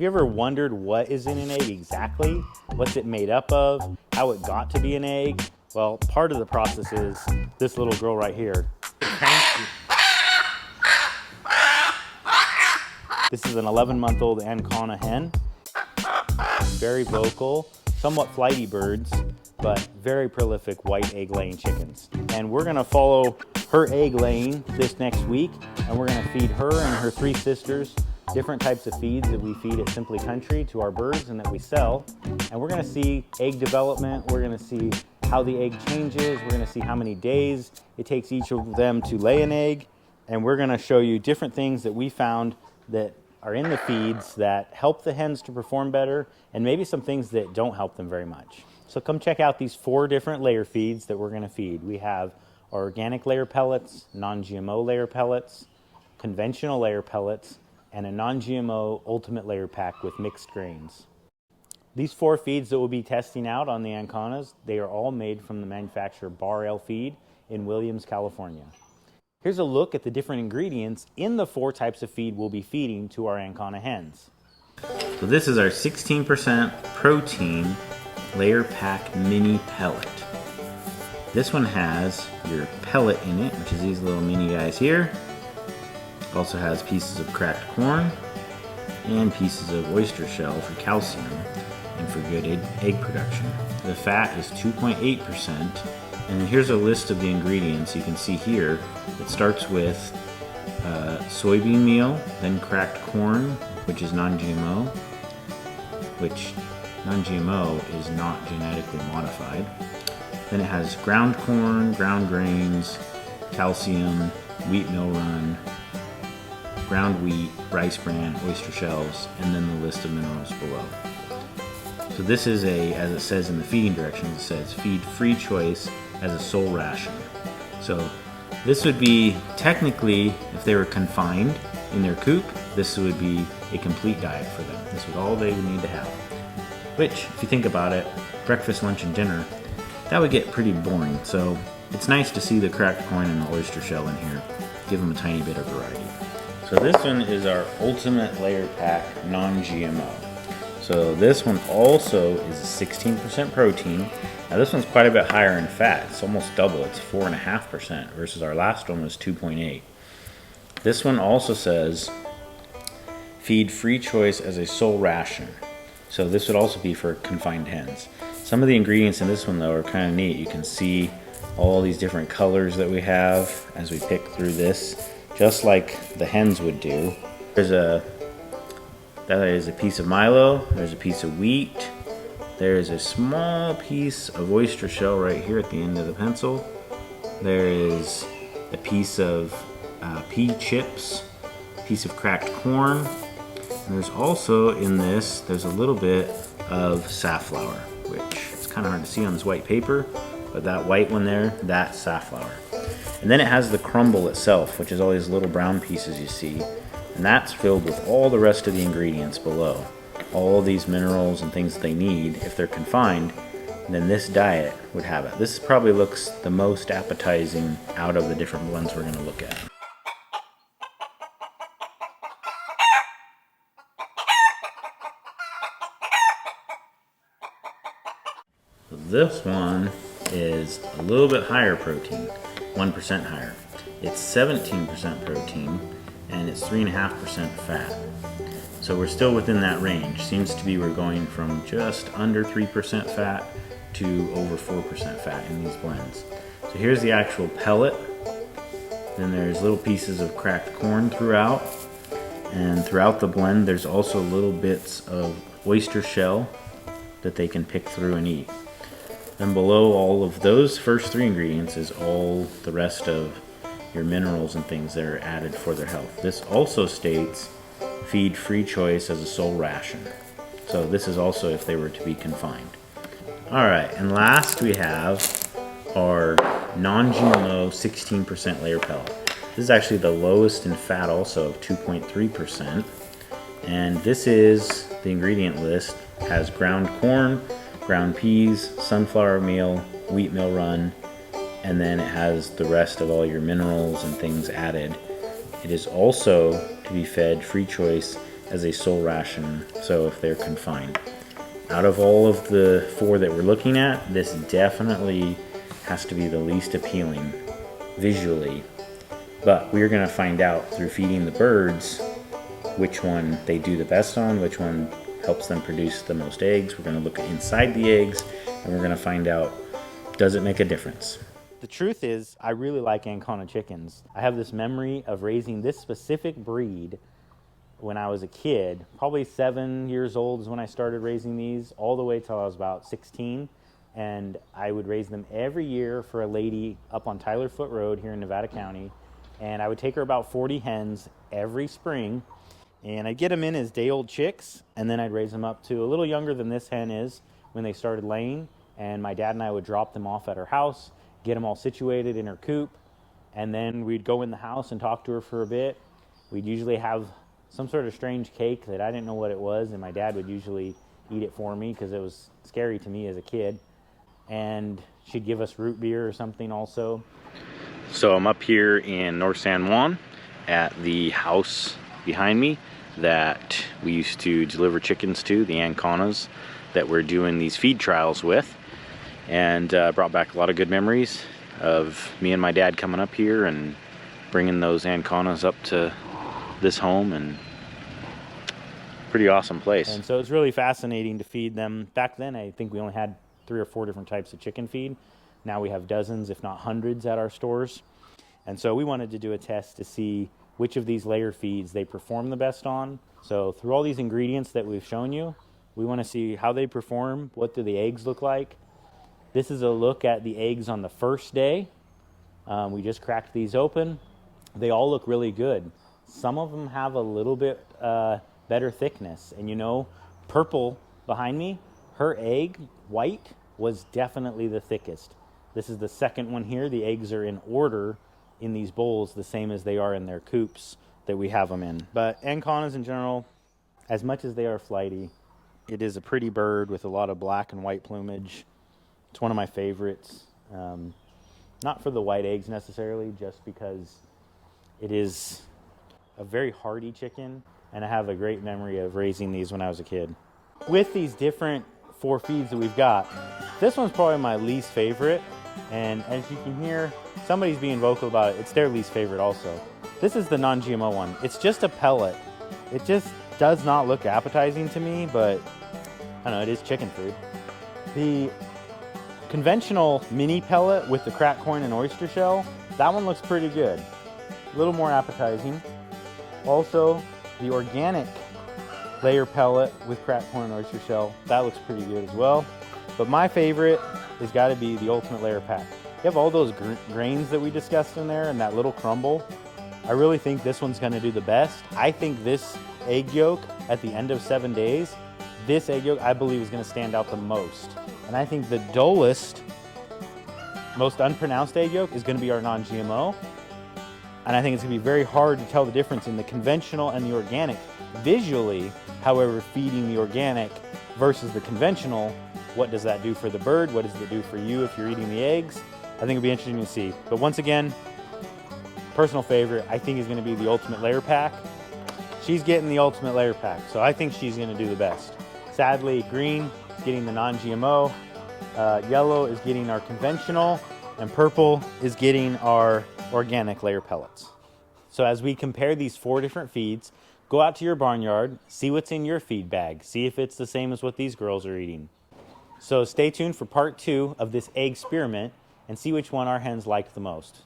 Have you ever wondered what is in an egg exactly? What's it made up of? How it got to be an egg? Well, part of the process is this little girl right here. This is an 11-month-old Ancona hen. Very vocal, somewhat flighty birds, but very prolific white egg-laying chickens. And we're gonna follow her egg laying this next week, and we're gonna feed her and her 3 sisters different types of feeds that we feed at Simply Country to our birds and that we sell. And we're gonna see egg development, we're gonna see how the egg changes, we're gonna see how many days it takes each of them to lay an egg, and we're gonna show you different things that we found that are in the feeds that help the hens to perform better, and maybe some things that don't help them very much. So come check out these 4 different layer feeds that we're gonna feed. We have organic layer pellets, non-GMO layer pellets, conventional layer pellets, and a non-GMO ultimate layer pack with mixed grains. These 4 feeds that we'll be testing out on the Anconas, they are all made from the manufacturer Bar Ale Feed in Williams, California. Here's a look at the different ingredients in the 4 types of feed we'll be feeding to our Ancona hens. So this is our 16% protein layer pack mini pellet. This one has your pellet in it, which is these little mini guys here. Also has pieces of cracked corn and pieces of oyster shell for calcium and for good egg production. The fat is 2.8%, and then here's a list of the ingredients. You can see here it starts with soybean meal, then cracked corn, which is non-GMO, which non-GMO is not genetically modified. Then it has ground corn, ground grains, calcium, wheat mill run, ground wheat, rice bran, oyster shells, and then the list of minerals below. So this is as it says in the feeding directions, it says feed free choice as a sole ration. So this would be technically, if they were confined in their coop, this would be a complete diet for them. This is all they would need to have. Which, if you think about it, breakfast, lunch, and dinner, that would get pretty boring. So it's nice to see the cracked corn and the oyster shell in here. Give them a tiny bit of variety. So this one is our ultimate layer pack non-GMO. So this one also is a 16% protein. Now this one's quite a bit higher in fat. It's almost double. It's 4.5% versus our last one was 2.8. This one also says feed free choice as a sole ration. So this would also be for confined hens. Some of the ingredients in this one though are kind of neat. You can see all these different colors that we have as we pick through this, just like the hens would do. That is a piece of Milo, there's a piece of wheat, there's a small piece of oyster shell right here at the end of the pencil. There is a piece of pea chips, a piece of cracked corn, and there's also in this, there's a little bit of safflower, which it's kind of hard to see on this white paper, but that white one there, that's safflower. And then it has the crumble itself, which is all these little brown pieces you see, and that's filled with all the rest of the ingredients below. All these minerals and things that they need if they're confined, and then this diet would have it. This probably looks the most appetizing out of the different ones we're going to look at. This one is a little bit higher protein, 1% higher. It's 17% protein and it's 3.5% fat. So we're still within that range. Seems to be we're going from just under 3% fat to over 4% fat in these blends. So here's the actual pellet. Then there's little pieces of cracked corn throughout. And throughout the blend there's also little bits of oyster shell that they can pick through and eat. Then below all of those first 3 ingredients is all the rest of your minerals and things that are added for their health. This also states feed free choice as a sole ration. So this is also if they were to be confined. Alright, and last we have our non-GMO 16% layer pellet. This is actually the lowest in fat also of 2.3%. And this is the ingredient list. It has ground corn, ground peas, sunflower meal, wheat mill run, and then it has the rest of all your minerals and things added. It is also to be fed free choice as a sole ration, so if they're confined. Out of all of the 4 that we're looking at, this definitely has to be the least appealing visually. But we're going to find out through feeding the birds which one they do the best on, which one helps them produce the most eggs. We're going to look inside the eggs, and we're going to find out, does it make a difference? The truth is, I really like Ancona chickens. I have this memory of raising this specific breed when I was a kid. Probably 7 years old is when I started raising these, all the way till I was about 16. And I would raise them every year for a lady up on Tyler Foot Road here in Nevada County. And I would take her about 40 hens every spring, and I'd get them in as day-old chicks, and then I'd raise them up to a little younger than this hen is when they started laying, and my dad and I would drop them off at her house, get them all situated in her coop, and then we'd go in the house and talk to her for a bit. We'd usually have some sort of strange cake that I didn't know what it was, and my dad would usually eat it for me because it was scary to me as a kid. And she'd give us root beer or something also. So I'm up here in North San Juan at the house behind me that we used to deliver chickens to, the Anconas that we're doing these feed trials with, and brought back a lot of good memories of me and my dad coming up here and bringing those Anconas up to this home, and pretty awesome place. And so it's really fascinating to feed them. Back then I think we only had 3 or 4 different types of chicken feed. Now we have dozens, if not hundreds, at our stores. And so we wanted to do a test to see which of these layer feeds they perform the best on. So through all these ingredients that we've shown you, we want to see how they perform. What do the eggs look like? This is a look at the eggs on the first day. We just cracked these open. They all look really good. Some of them have a little bit better thickness. And you know, purple behind me, her egg, white, was definitely the thickest. This is the second one here. The eggs are in order in these bowls, the same as they are in their coops that we have them in. But Anconas in general, as much as they are flighty, it is a pretty bird with a lot of black and white plumage. It's one of my favorites. Not for the white eggs necessarily, just because it is a very hardy chicken, and I have a great memory of raising these when I was a kid. With these different 4 feeds that we've got, this one's probably my least favorite, and as you can hear, somebody's being vocal about it. It's their least favorite also. This is the non-GMO one. It's just a pellet. It just does not look appetizing to me, but I don't know, it is chicken food. The conventional mini pellet with the cracked corn and oyster shell, that one looks pretty good. A little more appetizing. Also, the organic layer pellet with cracked corn and oyster shell, that looks pretty good as well. But my favorite has got to be the ultimate layer pack. You have all those grains that we discussed in there and that little crumble. I really think this one's going to do the best. I think this egg yolk at the end of 7 days, this egg yolk I believe is going to stand out the most. And I think the dullest, most unpronounced egg yolk is going to be our non-GMO. And I think it's going to be very hard to tell the difference in the conventional and the organic. Visually, however, feeding the organic versus the conventional, what does that do for the bird? What does it do for you if you're eating the eggs? I think it'll be interesting to see. But once again, personal favorite, I think is going to be the ultimate layer pack. She's getting the ultimate layer pack, so I think she's going to do the best. Sadly, green is getting the non-GMO, yellow is getting our conventional, and purple is getting our organic layer pellets. So as we compare these 4 different feeds, go out to your barnyard, see what's in your feed bag, see if it's the same as what these girls are eating. So stay tuned for part 2 of this Eggsperiment and see which one our hens like the most.